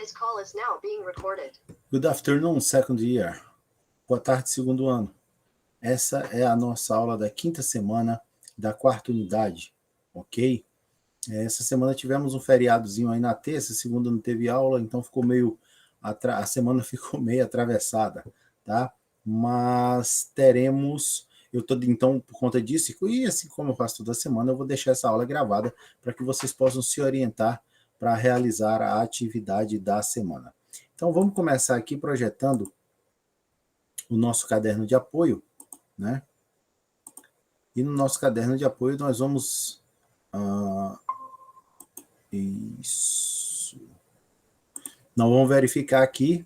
This call is now being recorded. Good afternoon, second year. Boa tarde, segundo ano. Essa é a nossa aula da quinta semana da quarta unidade, ok? Essa semana tivemos um feriadozinho aí na terça, segunda não teve aula, então ficou meio... A semana ficou meio atravessada, tá? Mas teremos... Então, por conta disso, e assim como eu faço toda semana, eu vou deixar essa aula gravada para que vocês possam se orientar para realizar a atividade da semana. Então, vamos começar aqui projetando o nosso caderno de apoio, né? E no nosso caderno de apoio nós vamos... Isso. Nós vamos verificar aqui.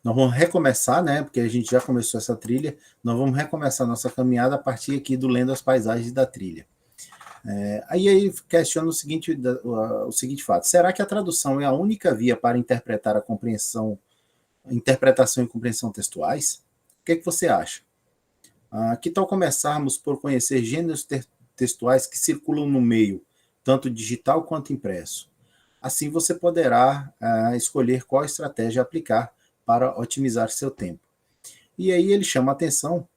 Nós vamos recomeçar, né? Porque a gente já começou essa trilha. Nós vamos recomeçar nossa caminhada a partir aqui do Lendo as Paisagens da Trilha. Aí questiona o seguinte fato. Será que a tradução é a única via para interpretar a interpretação e compreensão textuais? O que você acha? Que tal começarmos por conhecer gêneros textuais que circulam no meio, tanto digital quanto impresso? Assim você poderá escolher qual estratégia aplicar para otimizar seu tempo. E aí ele chama a atenção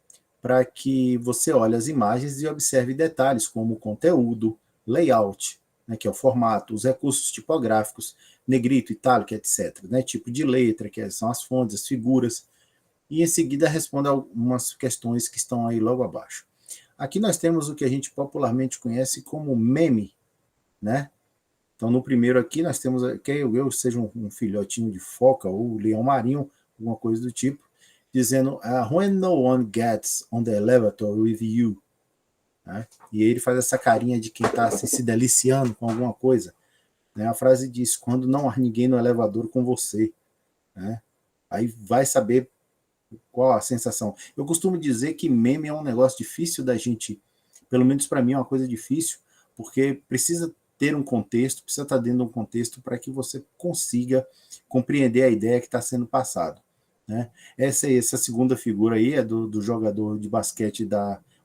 para que você olhe as imagens e observe detalhes como o conteúdo, layout, né, que é o formato, os recursos tipográficos, negrito, itálico, etc. Né, tipo de letra, que são as fontes, as figuras. E em seguida responda algumas questões que estão aí logo abaixo. Aqui nós temos o que a gente popularmente conhece como meme, né? Então, no primeiro aqui, nós temos, que eu seja um filhotinho de foca ou leão marinho, alguma coisa do tipo, dizendo, when no one gets on the elevator with you. Né? E ele faz essa carinha de quem está assim, se deliciando com alguma coisa. Né? A frase diz, quando não há ninguém no elevador com você. Né? Aí vai saber qual a sensação. Eu costumo dizer que meme é um negócio difícil da gente, pelo menos para mim é uma coisa difícil, porque precisa ter um contexto, precisa estar dentro de um contexto para que você consiga compreender a ideia que está sendo passada. Né? Essa segunda figura aí é do jogador de basquete,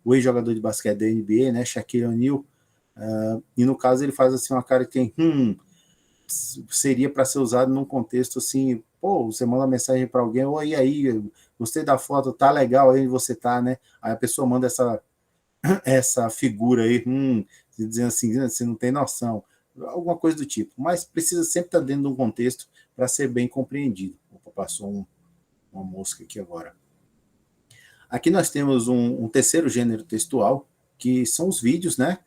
o ex-jogador de basquete da NBA, né, Shaquille O'Neal, e no caso ele faz assim uma cara que tem, seria para ser usado num contexto assim, pô, você manda mensagem para alguém, oi, aí, gostei da foto, tá legal aí onde você tá, né? Aí a pessoa manda essa figura aí, dizendo assim, você não tem noção, alguma coisa do tipo, mas precisa sempre estar dentro de um contexto para ser bem compreendido. Opa, passou uma mosca aqui agora. Aqui nós temos um terceiro gênero textual, que são os vídeos, né?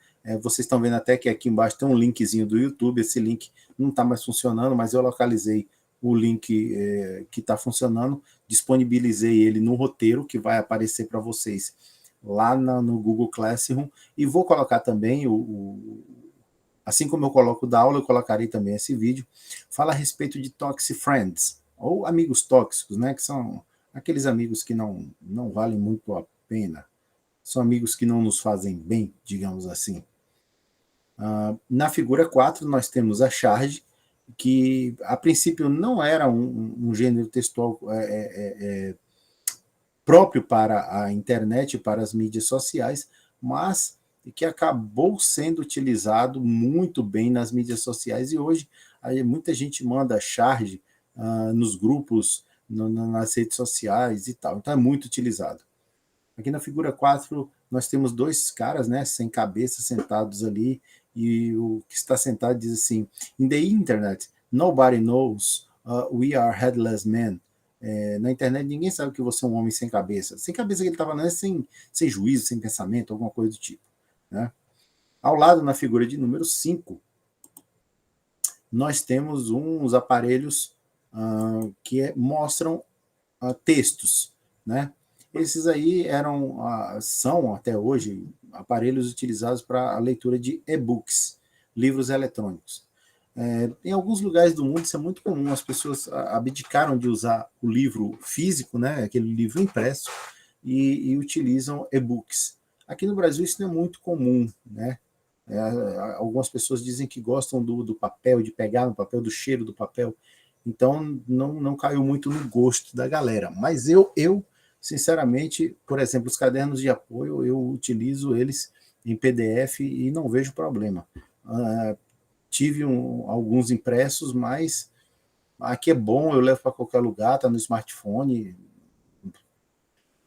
Vocês estão vendo até que aqui embaixo tem um linkzinho do YouTube, esse link não está mais funcionando, mas eu localizei o link que está funcionando, disponibilizei ele no roteiro, que vai aparecer para vocês lá no Google Classroom, e vou colocar também, assim como eu coloco da aula, eu colocarei também esse vídeo, fala a respeito de Toxic Friends, ou amigos tóxicos, né, que são aqueles amigos que não valem muito a pena, são amigos que não nos fazem bem, digamos assim. Na figura 4, nós temos a charge, que a princípio não era um gênero textual próprio para a internet, para as mídias sociais, mas que acabou sendo utilizado muito bem nas mídias sociais, e hoje muita gente manda charge nos grupos, nas redes sociais e tal, então é muito utilizado. Aqui na figura 4, nós temos dois caras, né, sem cabeça, sentados ali, e o que está sentado diz assim, in the internet, nobody knows we are headless men. Na internet ninguém sabe que você é um homem sem cabeça. Sem cabeça que ele estava, né, sem juízo, sem pensamento, alguma coisa do tipo. Né? Ao lado, na figura de número 5, nós temos uns aparelhos que mostram textos, né? Esses aí são até hoje aparelhos utilizados para a leitura de e-books, livros eletrônicos. Em alguns lugares do mundo isso é muito comum, as pessoas abdicaram de usar o livro físico, né, aquele livro impresso, e utilizam e-books. Aqui no Brasil isso não é muito comum, né? Algumas pessoas dizem que gostam do papel, de pegar no papel, do cheiro do papel, então não caiu muito no gosto da galera. Mas eu sinceramente, por exemplo, os cadernos de apoio, eu utilizo eles em PDF e não vejo problema. Tive alguns impressos, mas aqui é bom, eu levo para qualquer lugar, está no smartphone,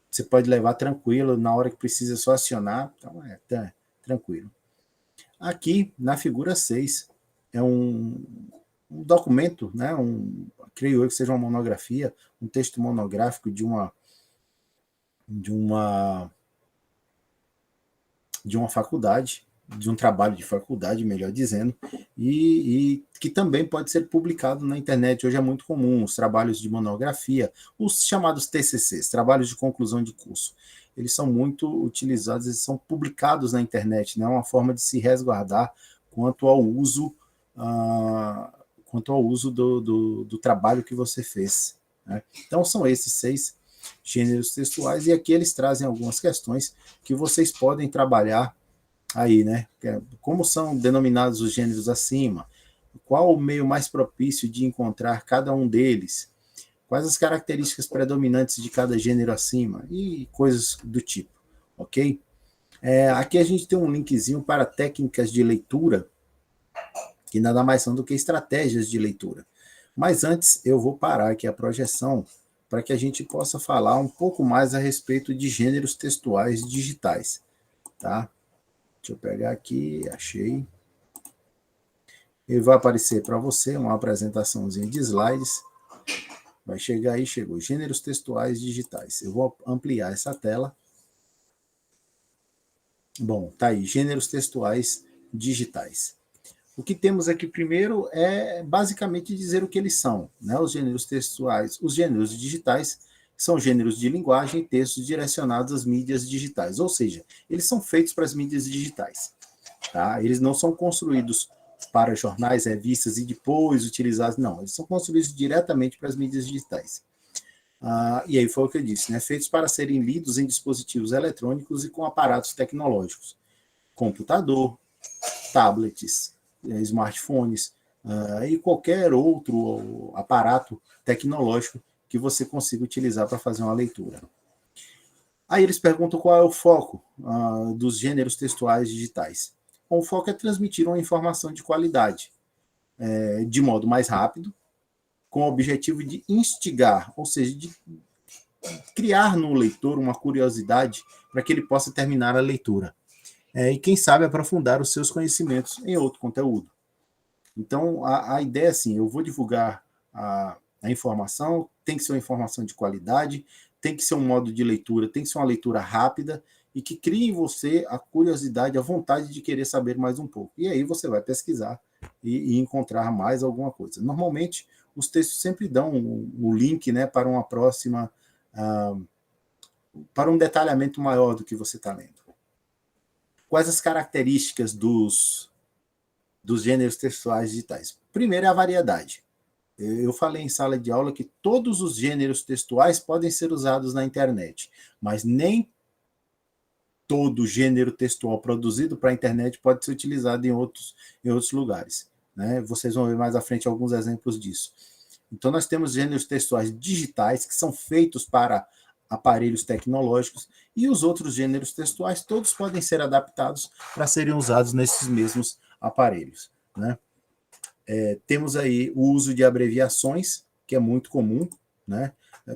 você pode levar tranquilo, na hora que precisa é só acionar, então tá tranquilo. Aqui, na figura 6, é um documento, né, creio eu que seja uma monografia, um texto monográfico de uma faculdade, de um trabalho de faculdade, melhor dizendo, e que também pode ser publicado na internet. Hoje é muito comum os trabalhos de monografia, os chamados TCCs, trabalhos de conclusão de curso. Eles são muito utilizados, eles são publicados na internet, né? É uma forma de se resguardar quanto ao uso, do trabalho que você fez, né? Então, são esses 6 gêneros textuais, e aqui eles trazem algumas questões que vocês podem trabalhar aí, né? Como são denominados os gêneros acima? Qual o meio mais propício de encontrar cada um deles? Quais as características predominantes de cada gênero acima? E coisas do tipo, ok? Aqui a gente tem um linkzinho para técnicas de leitura, que nada mais são do que estratégias de leitura. Mas antes eu vou parar aqui a projeção para que a gente possa falar um pouco mais a respeito de gêneros textuais digitais, tá? Deixa eu pegar aqui, achei. Ele vai aparecer para você uma apresentaçãozinha de slides. Vai chegar aí, chegou. Gêneros textuais digitais. Eu vou ampliar essa tela. Bom, tá aí, gêneros textuais digitais. O que temos aqui primeiro é basicamente dizer o que eles são, né? Os gêneros textuais, os gêneros digitais são gêneros de linguagem e textos direcionados às mídias digitais, ou seja, eles são feitos para as mídias digitais, tá? Eles não são construídos para jornais, revistas e depois utilizados, não, eles são construídos diretamente para as mídias digitais. E aí foi o que eu disse, né? Feitos para serem lidos em dispositivos eletrônicos e com aparatos tecnológicos, computador, tablets, smartphones e qualquer outro aparato tecnológico que você consiga utilizar para fazer uma leitura. Aí eles perguntam qual é o foco dos gêneros textuais digitais. O foco é transmitir uma informação de qualidade, de modo mais rápido, com o objetivo de instigar, ou seja, de criar no leitor uma curiosidade para que ele possa terminar a leitura. E quem sabe aprofundar os seus conhecimentos em outro conteúdo. Então, a ideia é assim, eu vou divulgar a informação, tem que ser uma informação de qualidade, tem que ser um modo de leitura, tem que ser uma leitura rápida e que crie em você a curiosidade, a vontade de querer saber mais um pouco. E aí você vai pesquisar e encontrar mais alguma coisa. Normalmente, os textos sempre dão o link, né, para uma próxima, para um detalhamento maior do que você está lendo. Quais as características dos gêneros textuais digitais? Primeiro é a variedade. Eu falei em sala de aula que todos os gêneros textuais podem ser usados na internet, mas nem todo gênero textual produzido para a internet pode ser utilizado em outros lugares, né? Vocês vão ver mais à frente alguns exemplos disso. Então, nós temos gêneros textuais digitais que são feitos para aparelhos tecnológicos, e os outros gêneros textuais todos podem ser adaptados para serem usados nesses mesmos aparelhos, né? Temos aí o uso de abreviações, que é muito comum, né?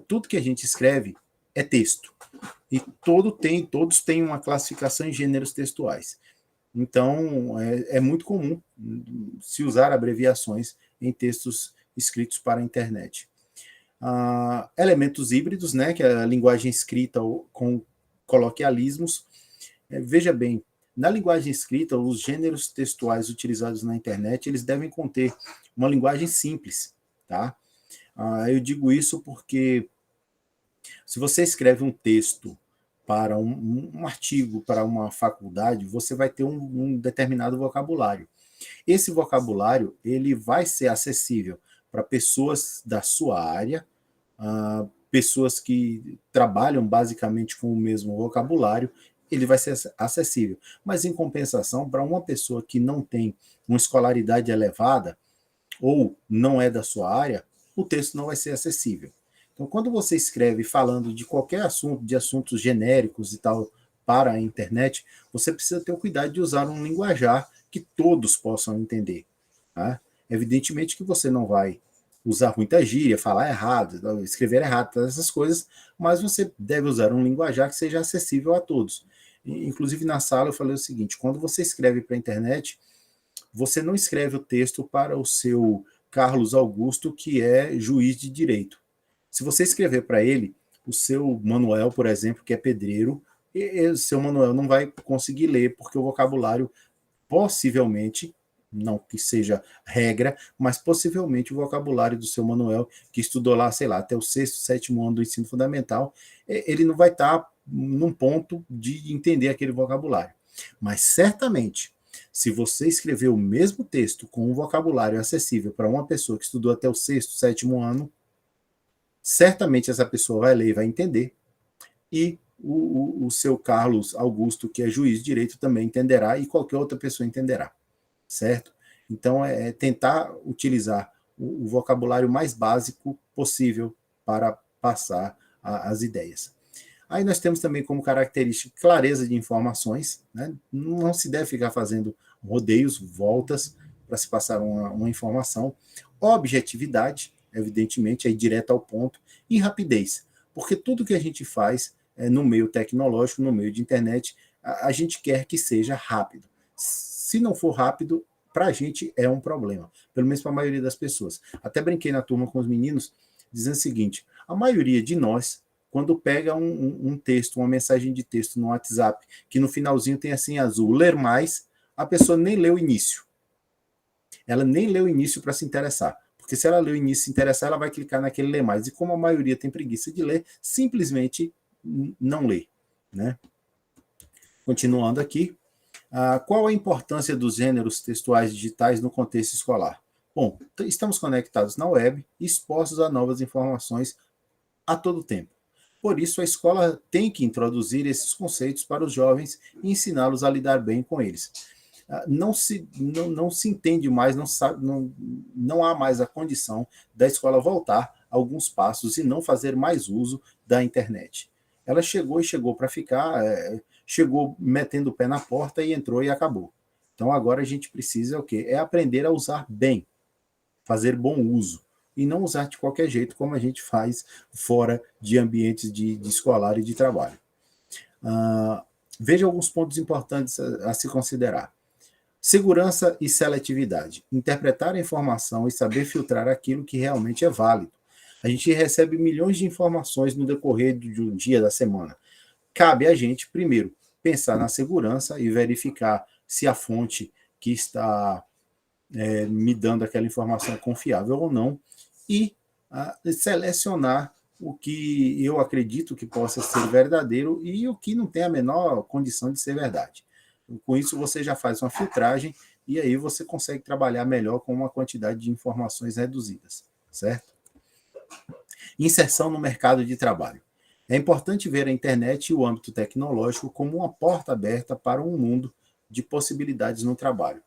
Tudo que a gente escreve é texto, e todos têm uma classificação em gêneros textuais. Então, é muito comum se usar abreviações em textos escritos para a internet. Elementos híbridos, né, que é a linguagem escrita com coloquialismos. Veja bem, na linguagem escrita, os gêneros textuais utilizados na internet, eles devem conter uma linguagem simples, tá? Eu digo isso porque se você escreve um texto para um artigo, para uma faculdade, você vai ter um determinado vocabulário. Esse vocabulário, ele vai ser acessível para pessoas da sua área, pessoas que trabalham basicamente com o mesmo vocabulário, ele vai ser acessível. Mas, em compensação, para uma pessoa que não tem uma escolaridade elevada ou não é da sua área, o texto não vai ser acessível. Então, quando você escreve falando de qualquer assunto, de assuntos genéricos e tal, para a internet, você precisa ter o cuidado de usar um linguajar que todos possam entender, tá? Evidentemente que você não vai usar muita gíria, falar errado, escrever errado, todas essas coisas, mas você deve usar um linguajar que seja acessível a todos. Inclusive, na sala eu falei o seguinte, quando você escreve para a internet, você não escreve o texto para o seu Carlos Augusto, que é juiz de direito. Se você escrever para ele, o seu Manuel, por exemplo, que é pedreiro, o seu Manuel não vai conseguir ler, porque o vocabulário possivelmente, não que seja regra, mas possivelmente o vocabulário do seu Manuel, que estudou lá, sei lá, até o sexto, sétimo ano do ensino fundamental, ele não vai estar num ponto de entender aquele vocabulário. Mas certamente, se você escrever o mesmo texto com um vocabulário acessível para uma pessoa que estudou até o sexto, sétimo ano, certamente essa pessoa vai ler e vai entender, e o seu Carlos Augusto, que é juiz de direito, também entenderá, e qualquer outra pessoa entenderá, certo? Então, é tentar utilizar o vocabulário mais básico possível para passar as ideias. Aí nós temos também como característica clareza de informações, né? Não se deve ficar fazendo rodeios, voltas para se passar uma informação. Objetividade, evidentemente, é ir direto ao ponto, e rapidez, porque tudo que a gente faz no meio tecnológico, no meio de internet, a gente quer que seja rápido. Se não for rápido, para a gente é um problema, pelo menos para a maioria das pessoas. Até brinquei na turma com os meninos, dizendo o seguinte, a maioria de nós, quando pega um texto, uma mensagem de texto no WhatsApp, que no finalzinho tem assim azul, ler mais, a pessoa nem lê o início. Ela nem lê o início para se interessar. Porque se ela lê o início e se interessar, ela vai clicar naquele ler mais. E como a maioria tem preguiça de ler, simplesmente não lê. Né? Continuando aqui. Qual a importância dos gêneros textuais digitais no contexto escolar? Bom, estamos conectados na web e expostos a novas informações a todo tempo. Por isso, a escola tem que introduzir esses conceitos para os jovens e ensiná-los a lidar bem com eles. Não se entende mais, não há mais a condição da escola voltar alguns passos e não fazer mais uso da internet. Ela chegou para ficar, chegou metendo o pé na porta e entrou e acabou. Então agora a gente precisa o quê? É aprender a usar bem, fazer bom uso, e não usar de qualquer jeito, como a gente faz fora de ambientes de escolar e de trabalho. Veja alguns pontos importantes a se considerar. Segurança e seletividade. Interpretar a informação e saber filtrar aquilo que realmente é válido. A gente recebe milhões de informações no decorrer de um dia da semana. Cabe a gente, primeiro, pensar na segurança e verificar se a fonte que está me dando aquela informação é confiável ou não, e selecionar o que eu acredito que possa ser verdadeiro e o que não tem a menor condição de ser verdade. Com isso, você já faz uma filtragem e aí você consegue trabalhar melhor com uma quantidade de informações reduzidas, certo? Inserção no mercado de trabalho. É importante ver a internet e o âmbito tecnológico como uma porta aberta para um mundo de possibilidades no trabalho.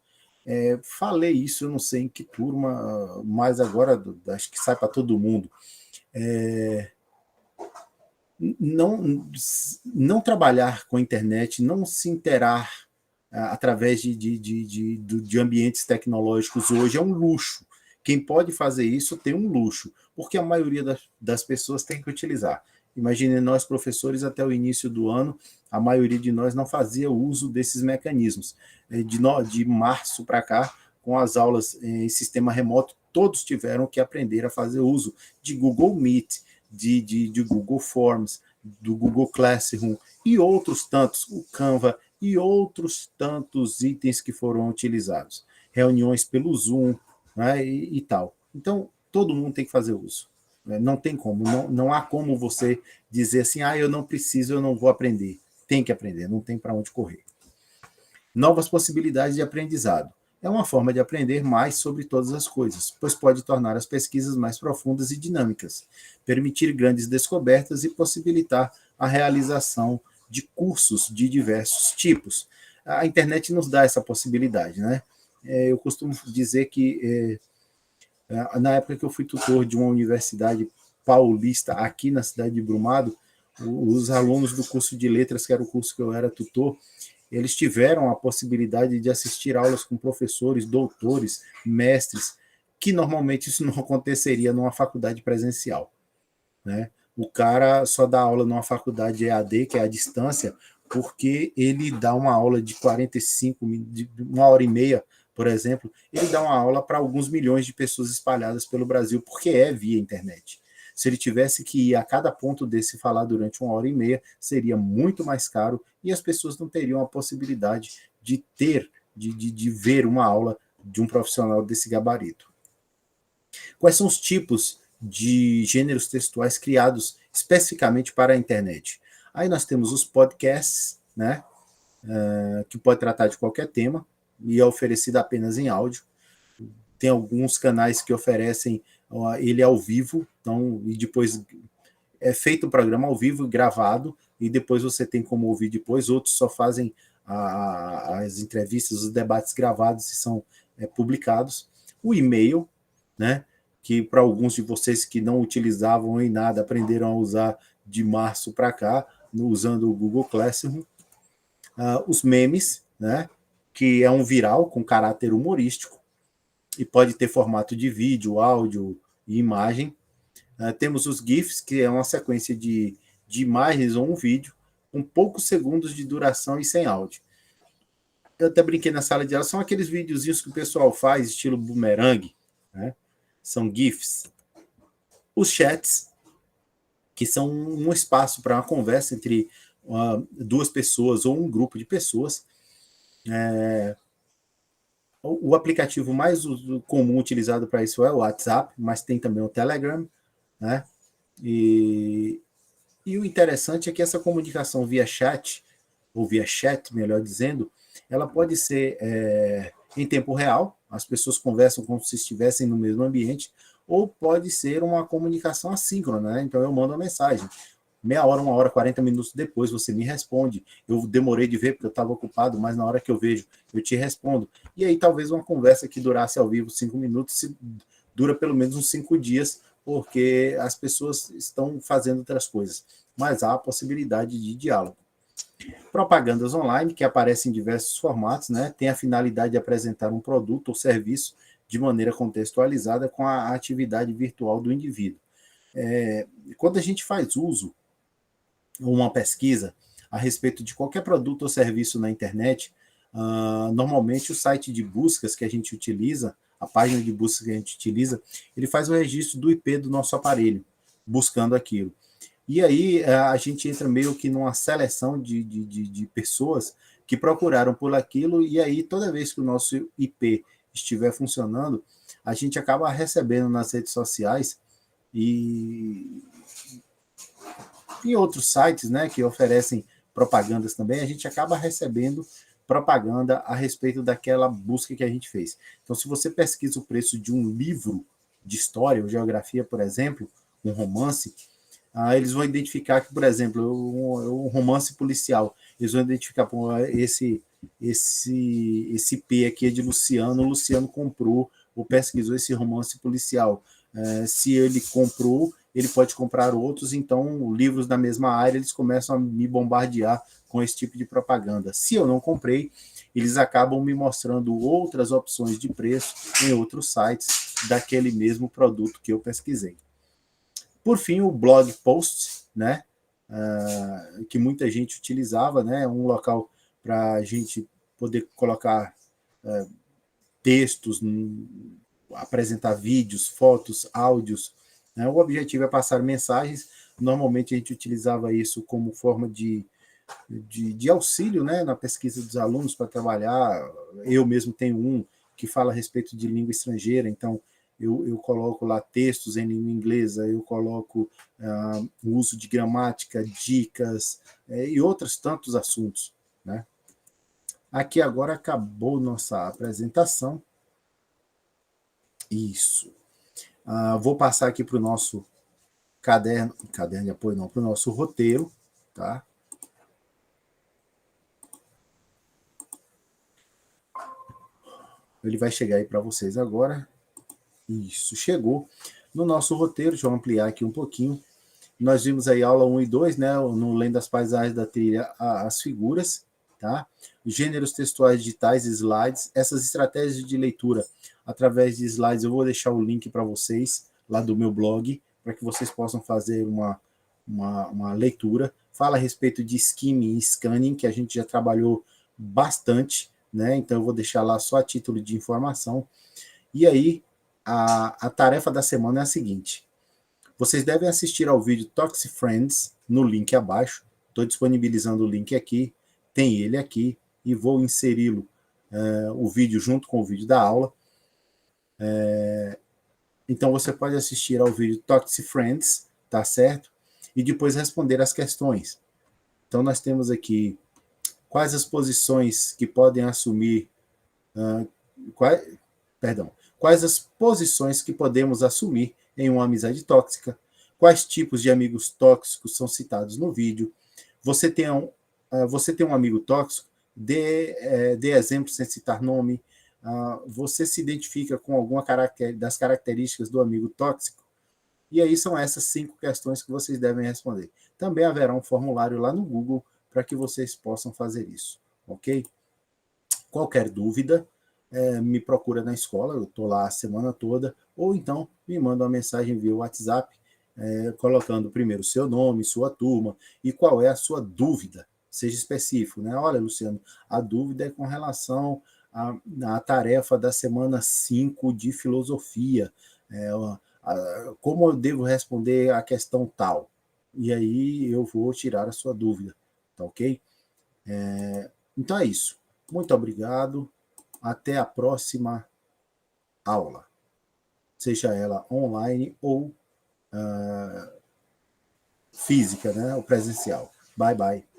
Falei isso, eu não sei em que turma, mas agora acho que sai para todo mundo. Não trabalhar com a internet, não se interar através de ambientes tecnológicos hoje é um luxo. Quem pode fazer isso tem um luxo, porque a maioria das pessoas tem que utilizar. Imagine nós, professores, até o início do ano, a maioria de nós não fazia uso desses mecanismos. De março para cá, com as aulas em sistema remoto, todos tiveram que aprender a fazer uso de Google Meet, de Google Forms, do Google Classroom e outros tantos, o Canva e outros tantos itens que foram utilizados. Reuniões pelo Zoom, né, e tal. Então, todo mundo tem que fazer uso. Não tem como, não há como você dizer assim, eu não preciso, eu não vou aprender. Tem que aprender, não tem para onde correr. Novas possibilidades de aprendizado. É uma forma de aprender mais sobre todas as coisas, pois pode tornar as pesquisas mais profundas e dinâmicas, permitir grandes descobertas e possibilitar a realização de cursos de diversos tipos. A internet nos dá essa possibilidade, né? Eu costumo dizer que na época que eu fui tutor de uma universidade paulista aqui na cidade de Brumado, os alunos do curso de letras, que era o curso que eu era tutor, eles tiveram a possibilidade de assistir aulas com professores, doutores, mestres, que normalmente isso não aconteceria numa faculdade presencial, né? O cara só dá aula numa faculdade EAD, que é a distância, porque ele dá uma aula de 45, de 1 hora e meia, por exemplo, ele dá uma aula para alguns milhões de pessoas espalhadas pelo Brasil, porque é via internet. Se ele tivesse que ir a cada ponto desse falar durante 1 hora e meia, seria muito mais caro e as pessoas não teriam a possibilidade de ter, de ver uma aula de um profissional desse gabarito. Quais são os tipos de gêneros textuais criados especificamente para a internet? Aí nós temos os podcasts, né, que pode tratar de qualquer tema e é oferecido apenas em áudio. Tem alguns canais que oferecem ele ao vivo, então, e depois é feito o programa ao vivo, gravado, e depois você tem como ouvir depois. Outros só fazem as entrevistas, os debates gravados e são publicados. O e-mail, né, que para alguns de vocês que não utilizavam em nada, aprenderam a usar de março para cá, usando o Google Classroom. Os memes, né, que é um viral com caráter humorístico e pode ter formato de vídeo, áudio e imagem. Temos os GIFs, que é uma sequência de imagens ou um vídeo com poucos segundos de duração e sem áudio. Eu até brinquei na sala de aula, são aqueles videozinhos que o pessoal faz, estilo boomerang, né? São GIFs. Os chats, que são um espaço para uma conversa entre duas pessoas ou um grupo de pessoas. O aplicativo mais comum utilizado para isso é o WhatsApp, mas tem também o Telegram, né? E o interessante é que essa comunicação via chat, ou via chat, melhor dizendo, ela pode ser em tempo real, as pessoas conversam como se estivessem no mesmo ambiente, ou pode ser uma comunicação assíncrona, né? Então eu mando uma mensagem, meia hora, 1 hora, 40 minutos depois você me responde. Eu demorei de ver porque eu estava ocupado, mas na hora que eu vejo, eu te respondo. E aí talvez uma conversa que durasse ao vivo 5 minutos, dura pelo menos uns 5 dias, porque as pessoas estão fazendo outras coisas. Mas há a possibilidade de diálogo. Propagandas online, que aparecem em diversos formatos, né, tem a finalidade de apresentar um produto ou serviço de maneira contextualizada com a atividade virtual do indivíduo. Quando a gente faz uso uma pesquisa a respeito de qualquer produto ou serviço na internet, normalmente o site de buscas que a gente utiliza, a página de busca que a gente utiliza, ele faz o registro do IP do nosso aparelho, buscando aquilo. E aí a gente entra meio que numa seleção de pessoas que procuraram por aquilo, e aí toda vez que o nosso IP estiver funcionando, a gente acaba recebendo nas redes sociais e em outros sites, né, que oferecem propagandas também, a gente acaba recebendo propaganda a respeito daquela busca que a gente fez. Então, se você pesquisa o preço de um livro de história ou geografia, por exemplo, um romance, eles vão identificar que, por exemplo, um romance policial, eles vão identificar esse IP aqui é de Luciano, o Luciano comprou ou pesquisou esse romance policial. Se ele comprou, ele pode comprar outros, então livros da mesma área, eles começam a me bombardear com esse tipo de propaganda. Se eu não comprei, eles acabam me mostrando outras opções de preço em outros sites daquele mesmo produto que eu pesquisei. Por fim, o blog post, né, que muita gente utilizava, né, um local para a gente poder colocar textos, apresentar vídeos, fotos, áudios. Né? O objetivo é passar mensagens. Normalmente a gente utilizava isso como forma de auxílio, né, na pesquisa dos alunos para trabalhar. Eu mesmo tenho um que fala a respeito de língua estrangeira, então eu coloco lá textos em língua inglesa, eu coloco o uso de gramática, dicas e outros tantos assuntos. Né? Aqui agora acabou nossa apresentação. Isso. Vou passar aqui para o nosso caderno de apoio, não, para o nosso roteiro, tá? Ele vai chegar aí para vocês agora. Isso, chegou. No nosso roteiro, deixa eu ampliar aqui um pouquinho. Nós vimos aí aula 1 e 2, né? No Lendo das Paisagens da Trilha, as figuras, tá? Gêneros textuais digitais, slides, essas estratégias de leitura através de slides, eu vou deixar o link para vocês lá do meu blog, para que vocês possam fazer uma leitura. Fala a respeito de skimming e scanning, que a gente já trabalhou bastante, né? Então eu vou deixar lá só a título de informação. E aí, a tarefa da semana é a seguinte: vocês devem assistir ao vídeo Toxic Friends no link abaixo. Estou disponibilizando o link aqui, tem ele aqui, e vou inseri-lo, o vídeo junto com o vídeo da aula. Então você pode assistir ao vídeo Toxic Friends, tá certo? E depois responder as questões. Então nós temos aqui quais as posições que podem assumir, quais as posições que podemos assumir em uma amizade tóxica, quais tipos de amigos tóxicos são citados no vídeo. Você tem um amigo tóxico, dê exemplo sem citar nome. Você se identifica com alguma das características do amigo tóxico? E aí são essas 5 questões que vocês devem responder. Também haverá um formulário lá no Google para que vocês possam fazer isso, ok? Qualquer dúvida, me procura na escola, eu estou lá a semana toda, ou então me manda uma mensagem via WhatsApp, colocando primeiro seu nome, sua turma, e qual é a sua dúvida, seja específico, né? Olha, Luciano, a dúvida é com relação à tarefa da semana 5 de filosofia, como eu devo responder a questão tal, e aí eu vou tirar a sua dúvida, tá ok? Então é isso. Muito obrigado. Até a próxima aula, seja ela online ou física, né, ou presencial. Bye, bye.